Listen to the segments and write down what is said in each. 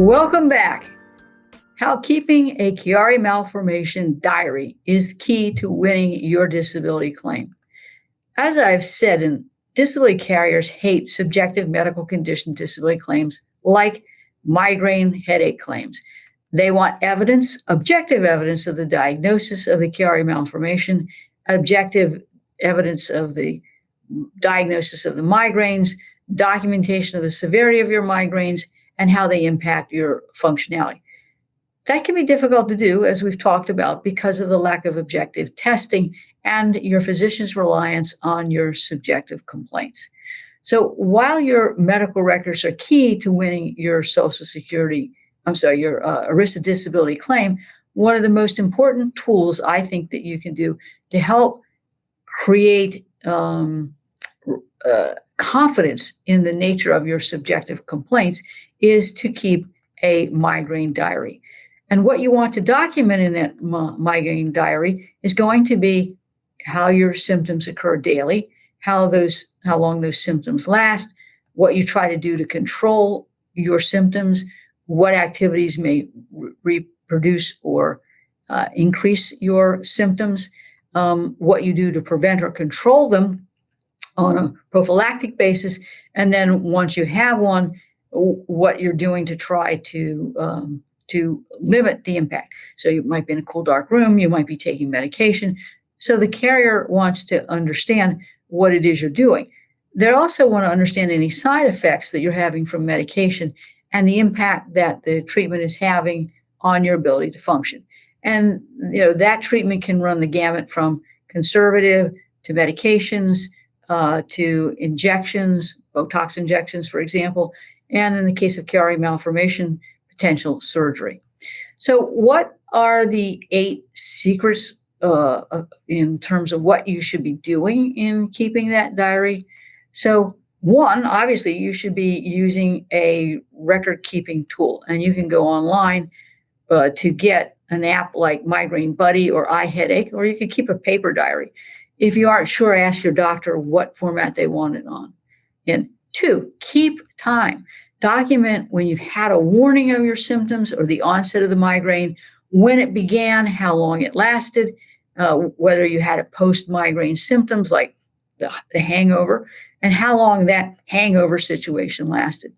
Welcome back. How keeping a Chiari Malformation diary is key to winning your disability claim. As I've said, disability carriers hate subjective medical condition disability claims like migraine headache claims. They want evidence, objective evidence of the diagnosis of the Chiari Malformation, objective evidence of the diagnosis of the migraines, documentation of the severity of your migraines, and how they impact your functionality. That can be difficult to do, as we've talked about, because of the lack of objective testing and your physician's reliance on your subjective complaints. So while your medical records are key to winning your your ERISA disability claim, one of the most important tools I think that you can do to help create confidence in the nature of your subjective complaints is to keep a migraine diary. And what you want to document in that migraine diary is going to be how your symptoms occur daily, how long those symptoms last, what you try to do to control your symptoms, what activities may reproduce or increase your symptoms, what you do to prevent or control them on a prophylactic basis, and then once you have one, what you're doing to try to limit the impact. So you might be in a cool, dark room, you might be taking medication. So the carrier wants to understand what it is you're doing. They also want to understand any side effects that you're having from medication and the impact that the treatment is having on your ability to function. And that treatment can run the gamut from conservative to medications, to injections, Botox injections, for example, and in the case of Chiari Malformation, potential surgery. So what are the 8 secrets in terms of what you should be doing in keeping that diary? So 1, obviously, you should be using a record-keeping tool, and you can go online to get an app like Migraine Buddy or iHeadache, or you can keep a paper diary. If you aren't sure, ask your doctor what format they want it on. And 2, keep time. Document when you've had a warning of your symptoms or the onset of the migraine, when it began, how long it lasted, whether you had a post-migraine symptoms like the hangover, and how long that hangover situation lasted.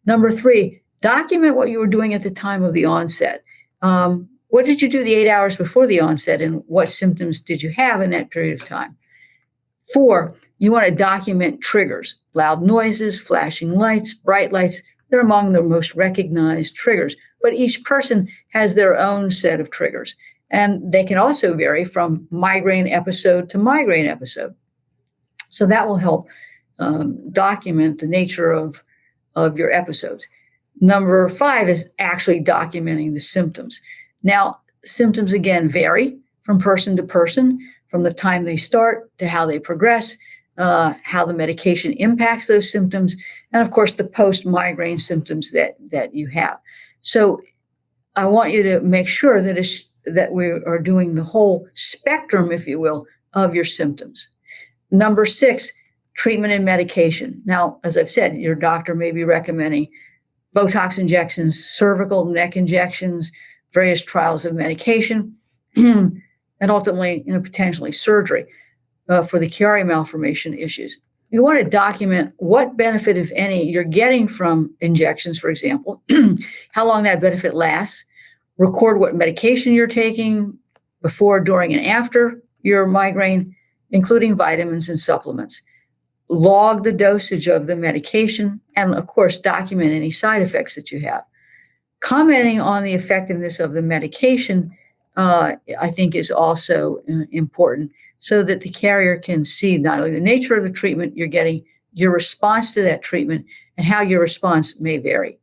Number 3, document what you were doing at the time of the onset. What did you do the 8 hours before the onset, and what symptoms did you have in that period of time? 4, you want to document triggers, loud noises, flashing lights, bright lights. They're among the most recognized triggers, but each person has their own set of triggers, and they can also vary from migraine episode to migraine episode. So that will help document the nature of your episodes. Number 5 is actually documenting the symptoms. Now, symptoms, again, vary from person to person, from the time they start to how they progress, how the medication impacts those symptoms, and, of course, the post-migraine symptoms that you have. So I want you to make sure that we are doing the whole spectrum, if you will, of your symptoms. Number 6, treatment and medication. Now, as I've said, your doctor may be recommending Botox injections, cervical neck injections, various trials of medication, and ultimately, potentially surgery for the Chiari Malformation issues. You want to document what benefit, if any, you're getting from injections, for example, how long that benefit lasts, record what medication you're taking before, during, and after your migraine, including vitamins and supplements. Log the dosage of the medication, and, of course, document any side effects that you have. Commenting on the effectiveness of the medication, I think, is also important, so that the carrier can see not only the nature of the treatment you're getting, your response to that treatment, and how your response may vary.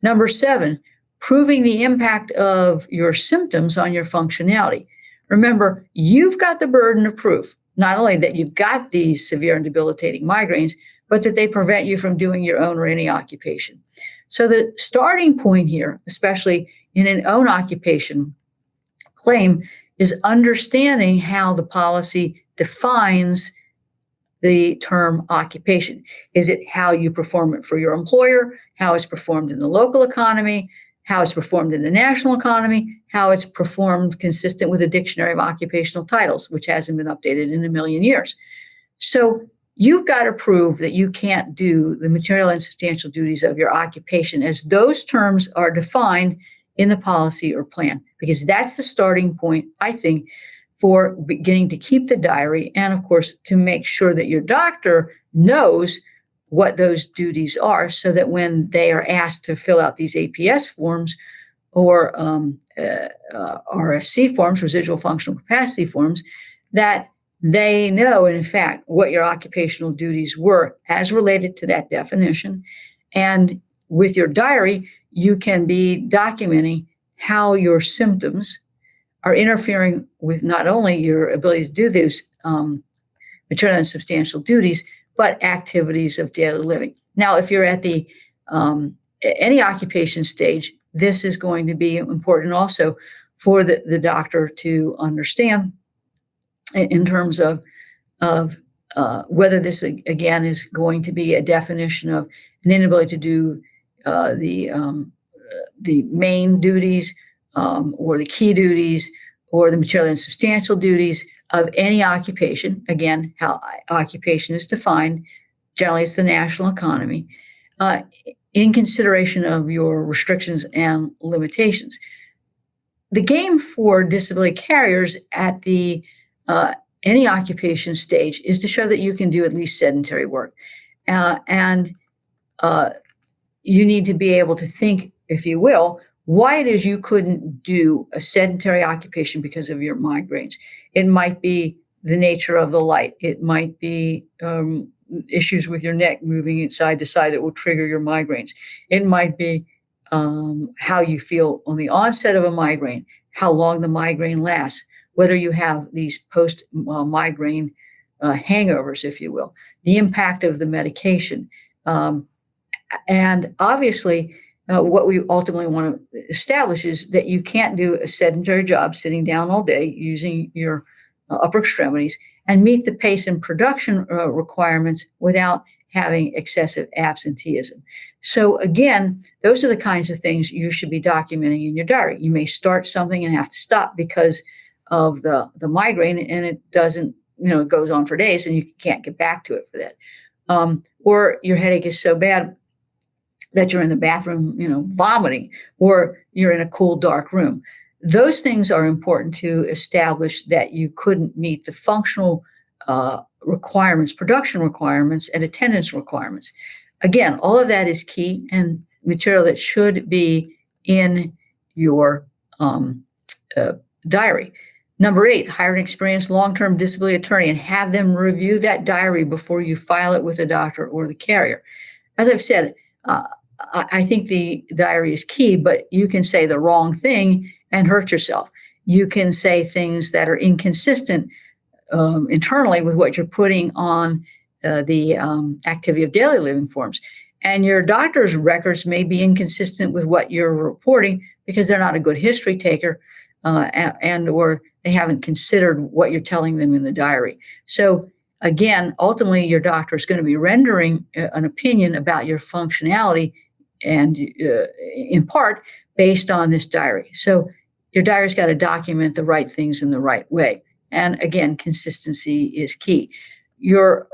Number 7, proving the impact of your symptoms on your functionality. Remember, you've got the burden of proof, not only that you've got these severe and debilitating migraines, but that they prevent you from doing your own or any occupation. So the starting point here, especially in an own occupation claim, is understanding how the policy defines the term occupation. Is it how you perform it for your employer, how it's performed in the local economy, how it's performed in the national economy, how it's performed consistent with the Dictionary of Occupational Titles, which hasn't been updated in a million years. So you've got to prove that you can't do the material and substantial duties of your occupation as those terms are defined in the policy or plan, because that's the starting point, I think, for beginning to keep the diary, and of course, to make sure that your doctor knows what those duties are, so that when they are asked to fill out these APS forms or RFC forms, residual functional capacity forms, that they know, in fact, what your occupational duties were as related to that definition. And with your diary, you can be documenting how your symptoms are interfering with not only your ability to do those material and substantial duties, but activities of daily living. Now, if you're at the any occupation stage, this is going to be important also for the doctor to understand in terms of whether this, again, is going to be a definition of an inability to do the main duties or the key duties or the material and substantial duties of any occupation. Again, how occupation is defined, generally it's the national economy, in consideration of your restrictions and limitations. The game for disability carriers at the any occupation stage is to show that you can do at least sedentary work. And you need to be able to think, if you will, why it is you couldn't do a sedentary occupation because of your migraines. It might be the nature of the light. It might be issues with your neck moving it side to side that will trigger your migraines. It might be how you feel on the onset of a migraine, how long the migraine lasts, whether you have these post-migraine hangovers, if you will, the impact of the medication. And obviously, what we ultimately want to establish is that you can't do a sedentary job sitting down all day using your upper extremities and meet the pace and production requirements without having excessive absenteeism. So again, those are the kinds of things you should be documenting in your diary. You may start something and have to stop because of the migraine, and it doesn't, it goes on for days and you can't get back to it for that. Or your headache is so bad that you're in the bathroom, vomiting, or you're in a cool, dark room. Those things are important to establish that you couldn't meet the functional requirements, production requirements, and attendance requirements. Again, all of that is key and material that should be in your diary. Number 8, hire an experienced long-term disability attorney and have them review that diary before you file it with the doctor or the carrier. As I've said, I think the diary is key, but you can say the wrong thing and hurt yourself. You can say things that are inconsistent internally with what you're putting on the activity of daily living forms. And your doctor's records may be inconsistent with what you're reporting because they're not a good history taker and or they haven't considered what you're telling them in the diary. So again, ultimately, your doctor is going to be rendering an opinion about your functionality and in part based on this diary. So your diary's got to document the right things in the right way. And again, consistency is key. Your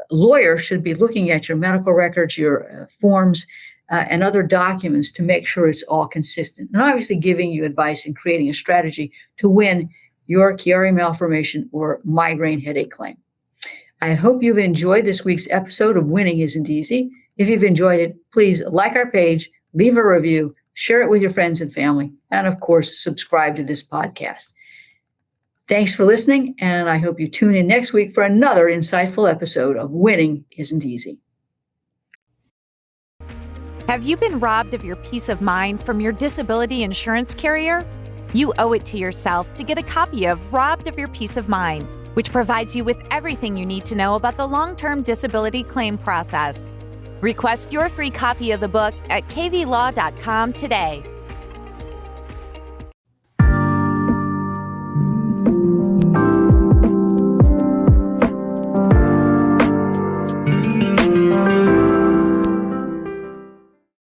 lawyer should be looking at your medical records, your forms, and other documents to make sure it's all consistent. And obviously giving you advice and creating a strategy to win your Chiari malformation or migraine headache claim. I hope you've enjoyed this week's episode of Winning Isn't Easy. If you've enjoyed it, please like our page, leave a review, share it with your friends and family, and of course, subscribe to this podcast. Thanks for listening, and I hope you tune in next week for another insightful episode of Winning Isn't Easy. Have you been robbed of your peace of mind from your disability insurance carrier? You owe it to yourself to get a copy of Robbed of Your Peace of Mind, which provides you with everything you need to know about the long-term disability claim process. Request your free copy of the book at caveylaw.com today.